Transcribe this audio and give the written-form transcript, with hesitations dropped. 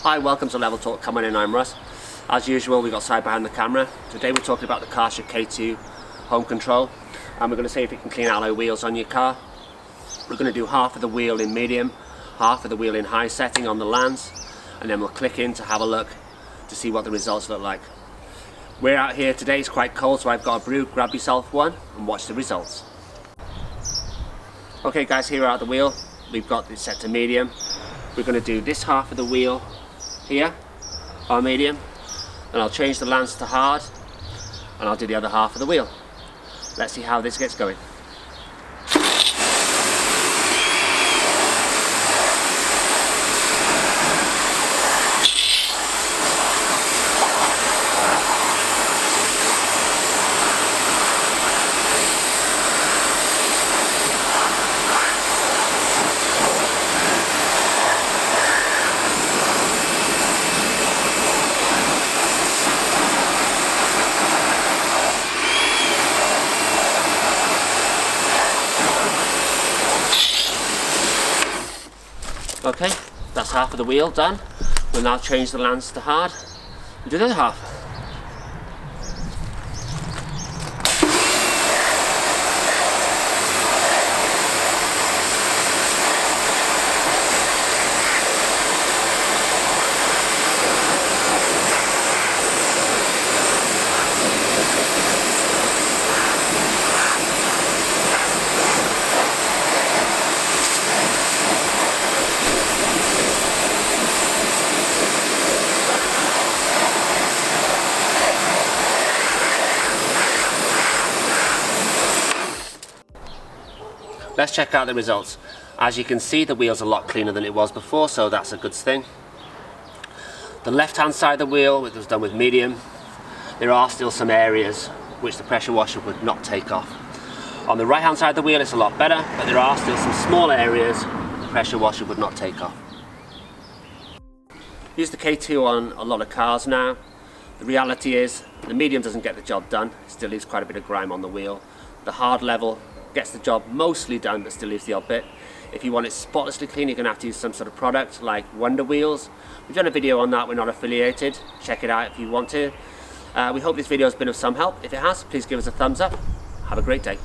Hi, welcome to Level Talk. Come on in, I'm Russ. As usual, we got side behind the camera. Today we're talking about the Karcher K2 Home Control, and we're going to see if it can clean alloy wheels on your car. We're going to do half of the wheel in medium, half of the wheel in high setting on the lands, and then we'll click in to have a look to see what the results look like. We're out here today, it's quite cold, so I've got a brew. Grab yourself one and watch the results. Okay guys, here we're at the wheel. We've got it set to medium. We're going to do this half of the wheel here on medium, and I'll change the lance to hard, and I'll do the other half of the wheel. Let's see how this gets going. Okay, that's half of the wheel done. We'll now change the lance to hard and do the other half. Let's check out the results. As you can see, the wheel's a lot cleaner than it was before, so that's a good thing. The left hand side of the wheel, it was done with medium. There are still some areas which the pressure washer would not take off. On the right hand side of the wheel it's a lot better, but there are still some small areas the pressure washer would not take off. Use the K2 on a lot of cars now. The reality is the medium doesn't get the job done. It still leaves quite a bit of grime on the wheel. The hard level gets the job mostly done, but still leaves the odd bit. If you want it spotlessly clean, you're going to have to use some sort of product like Wonder Wheels. We've done a video on that. We're not affiliated. Check it out if you want to. We hope this video has been of some help. If it has, please give us a thumbs up. Have a great day.